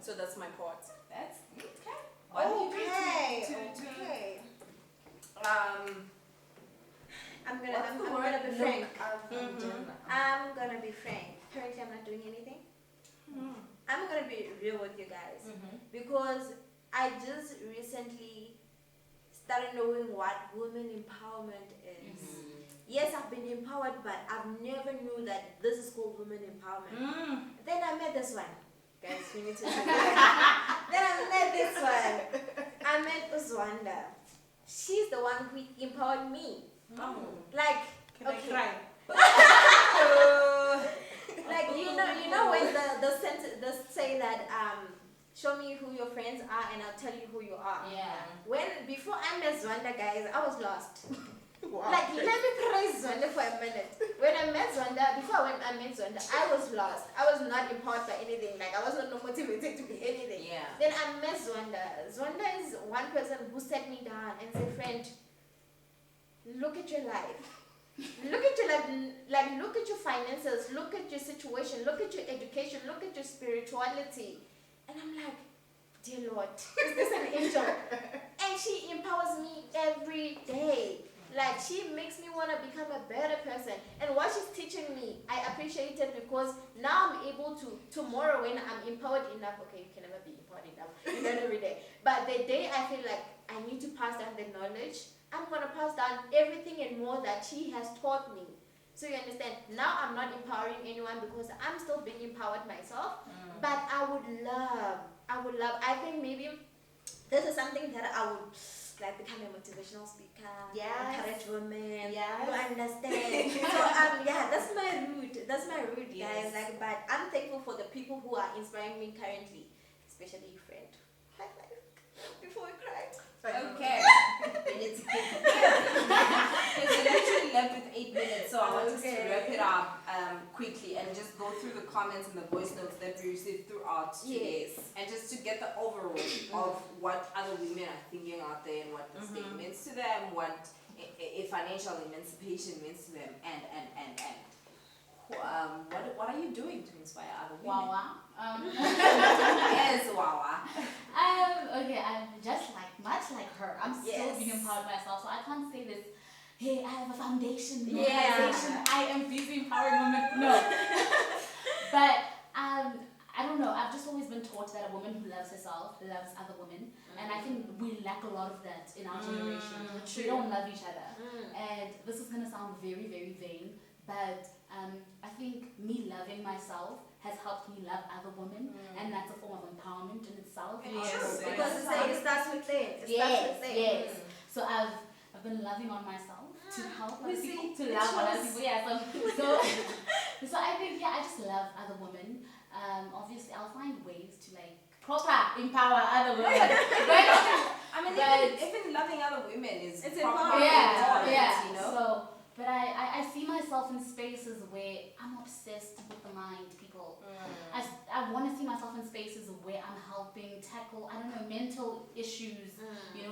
So that's my part. That's okay. What do you do Okay. I'm What's gonna the be word? frank. Mhm. I'm gonna be frank. Currently, I'm not doing anything. I'm gonna be real with you guys because I just recently started knowing what women empowerment is. Yes, I've been empowered, but I've never knew that this is called women empowerment. Then I met this one. Guys, we need to Then I met this one. I met Uzwanda. She's the one who empowered me. Like, Can I cry? like you know when the say that show me who your friends are and I'll tell you who you are. Yeah. Before I met Zwanda, guys, I was lost. Wow. Like, let me praise Zwanda for a minute. When I met Zwanda, I met Zwanda, I was lost. I was not empowered by anything. Like, I was not motivated to be anything. Yeah. Then I met Zwanda. Zwanda is one person who sat me down and said, friend, look at your life. Look at your life, like look at your finances, look at your situation, look at your education, look at your spirituality. And I'm like, dear Lord, is this an angel? And she empowers me every day. Like, she makes me want to become a better person. And what she's teaching me, I appreciate it because now I'm able to, tomorrow when I'm empowered enough, okay, you can never be empowered enough, you learn every day. But the day I feel like I need to pass down the knowledge, I'm going to pass down everything and more that she has taught me. So you understand, now I'm not empowering anyone because I'm still being empowered myself. But I would love, I think maybe this is something that I would like become a motivational speaker, encourage women, to understand. So yeah, that's my route, guys. Like, but I'm thankful for the people who are inspiring me currently, especially you, friend. High five before we cry. Okay. Let's get because we literally left with 8 minutes, so I want us to wrap it up quickly and just go through the comments and the voice notes that we received throughout today, and just to get the overall of what other women are thinking out there and what this thing means to them, what financial emancipation means to them, and. What are you doing to inspire other women? Yes, Wawa. Okay, I'm just much like her. I'm still being empowered myself, so I can't say this. Hey, I have a foundation, an organization. I am busy empowering women. No, but I don't know. I've just always been taught that a woman who loves herself loves other women, and I think we lack a lot of that in our generation. We don't love each other, and this is gonna sound very, very vain, but I think me loving myself has helped me love other women, and that's a form of empowerment in itself. Yes, because it starts within. Yes. So I've been loving on myself to help other people, to love other people. Yeah. So I think I just love other women. Obviously, I'll find ways to proper empower other women. I mean, even loving other women is empowering. Yeah. You know? So. But I see myself in spaces where I'm obsessed with the mind, people. I want to see myself in spaces where I'm helping tackle, mental issues,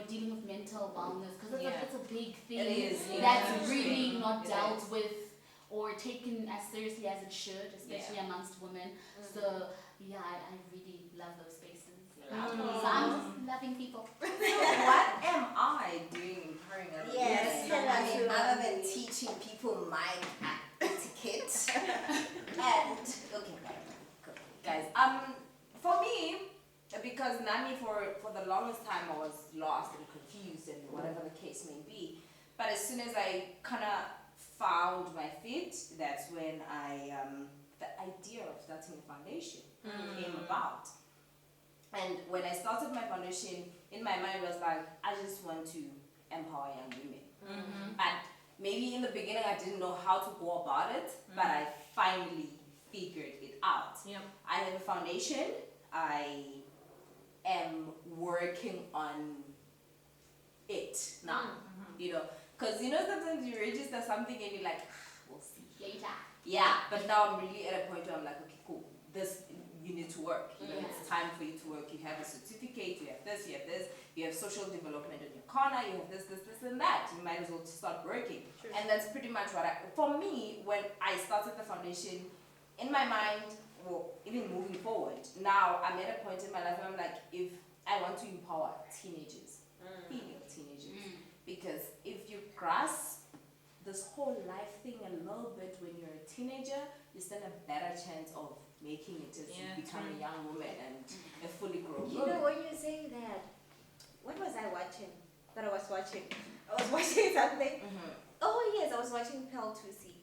dealing with mental wellness. Because it's a big thing that's really not dealt with or taken as seriously as it should, especially amongst women. So, I really love those spaces. So I'm just loving people. What am I doing empowering other women? Other than teaching people mind etiquette and guys, for me, because Nani for the longest time I was lost and confused and whatever the case may be, but as soon as I kind of found my feet, that's when the idea of starting a foundation came about. And when I started my foundation, in my mind was like, I just want to empower young women. And maybe in the beginning I didn't know how to go about it, but I finally figured it out. I have a foundation. I am working on it now. Because sometimes you register something and you're like, we'll see later. Yeah, but now I'm really at a point where I'm like, okay, cool. You need to work. It's time for you to work. You have a certificate, you have this, you have social development in your corner, you have this, and that. You might as well start working. And that's pretty much for me, when I started the foundation, in my mind, well, even moving forward, now I'm at a point in my life where I'm like, if I want to empower teenagers, female teenagers, because if you grasp this whole life thing a little bit when you're a teenager, you stand a better chance of making it as you become a young woman and a fully grown You woman. know, when you're saying that, what was I watching? I was watching something. Oh yes, I was watching Pel Tusi.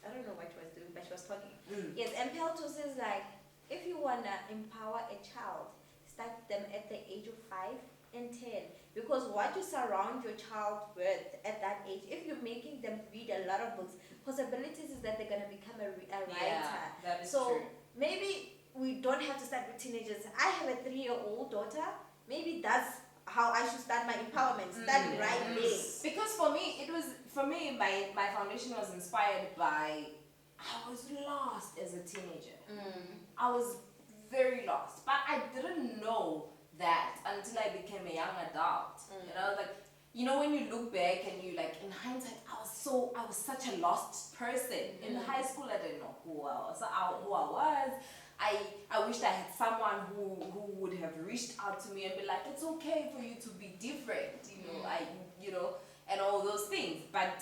I don't know what she was doing, but she was talking. Yes, and Pel Tusi is like, if you wanna empower a child, start them at the age of 5 and 10. Because what you surround your child with at that age, if you're making them read a lot of books, possibilities is that they're gonna become a writer. Yeah, that is So true. maybe we don't have to start with teenagers. I have a 3-year-old daughter. Maybe that's how I should start my empowerment. Start right there. Because for me, my foundation was inspired by, I was lost as a teenager. I was very lost, but I didn't know that until I became a young adult. You know, like, you know, when you look back and you like, in hindsight, I was such a lost person. In high school, I didn't know who I was. I wished I had someone who would have reached out to me and be like, it's okay for you to be different, you know, and all those things. But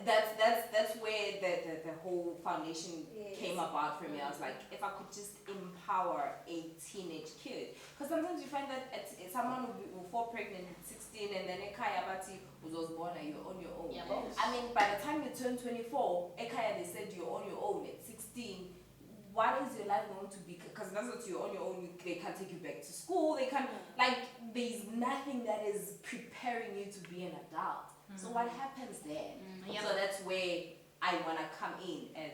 that's where the whole foundation came about for me. I was like, if I could just empower a teenage kid, because sometimes you find that someone will fall pregnant at 16 and then ekaya bathi was born and you're on your own. Yeah, I mean, by the time you turn 24, ekaya they said you're on your own at 16. What is your life going to be? Because that's what you're on your own. They can't take you back to school. They can't, like, there's nothing that is preparing you to be an adult. So what happens there? So that's where I want to come in as,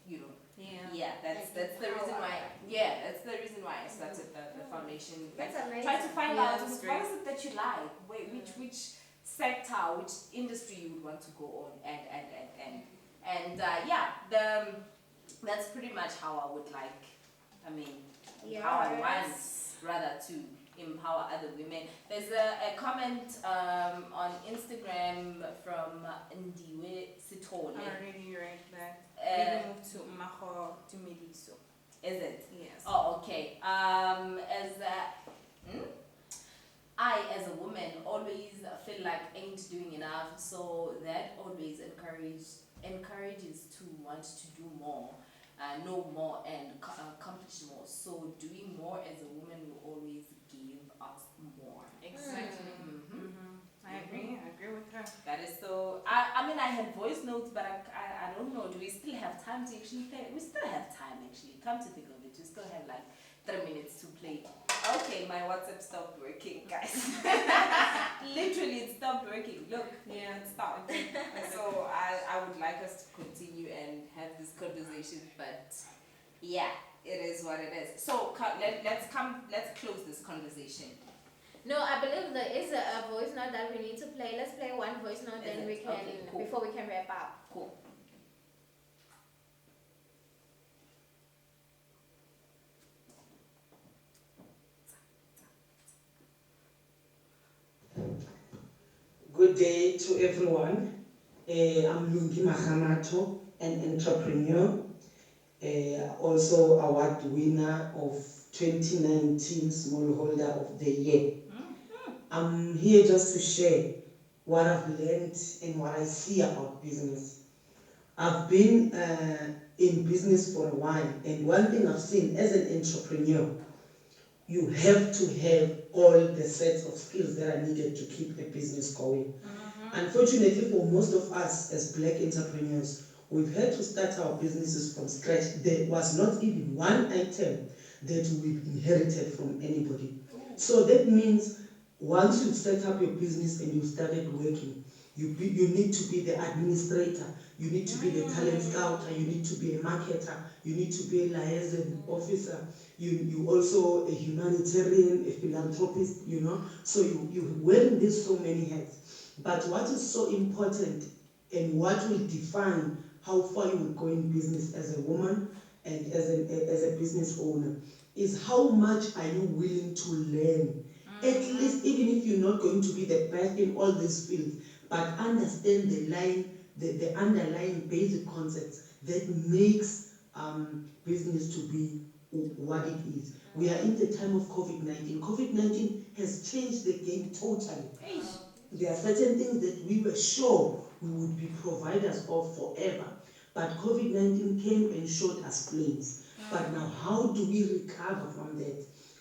you know, that's the reason why, that's the reason why I started the foundation. That's amazing. Try to find Yeah, out that's what great. is it that you like, which sector, which industry you would want to go on, and that's pretty much how I would like, how I want rather to empower other women. There's a comment on Instagram from Ndiwe Sitole. I already read that. Uh, We moved to Maho to Mediso. Is it? Yes. Oh, okay. I, as a woman, always feel like I ain't doing enough, so that always encourages to want to do more, know more, and accomplish more. So doing more as a woman will always give us more. Exactly. I agree with her. That is so. I had voice notes, but I don't know. Do we still have time to actually play? We still have time actually. Come to think of it, we still have like 3 minutes to play. Okay, my WhatsApp stopped working, guys. Literally, it stopped working. Look, it stopped. So I would like us to continue and have this conversation, but yeah, it is what it is. So let's close this conversation. No, I believe there is a voice note that we need to play. Let's play one voice note, Is then it? we can, Okay, cool. before we can wrap up. Cool. Good day to everyone. I'm Lungi Mahamato, an entrepreneur, also award winner of 2019 Smallholder of the Year. I'm here just to share what I've learned and what I see about business. I've been in business for a while, and one thing I've seen as an entrepreneur, you have to have all the sets of skills that are needed to keep a business going. Unfortunately, for most of us as black entrepreneurs, we've had to start our businesses from scratch. There was not even one item that we've inherited from anybody. So that means once you've set up your business and you started working, you need to be the administrator, you need to be the talent scouter, you need to be a marketer, you need to be a liaison officer, you also a humanitarian, a philanthropist, so you're wearing these so many hats. But what is so important and what will define how far you will go in business as a woman and as a business owner is how much are you willing to learn. At least, even if you're not going to be the best in all these fields, but understand the underlying basic concepts that makes business to be what it is. We are in the time of COVID-19. COVID-19 has changed the game totally. There are certain things that we were sure we would be providers of forever, but COVID-19 came and showed us flames. But now, how do we recover from that?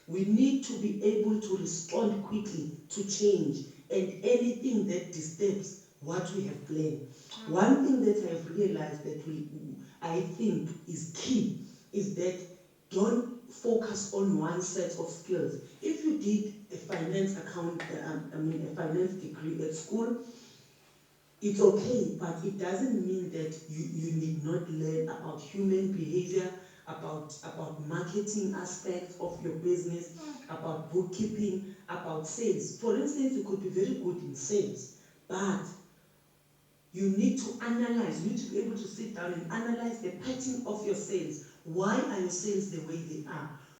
We need to be able to respond quickly to change and anything that disturbs what we have planned. One thing that I have realized that I think is key is that don't focus on one set of skills. If you did a finance a finance degree at school, it's okay, but it doesn't mean that you need not learn about human behavior, about marketing aspects of your business, about bookkeeping, about sales. For instance, you could be very good in sales, but you need to analyze, you need to be able to sit down and analyze the pattern of your sales. Why are your sales the way they are?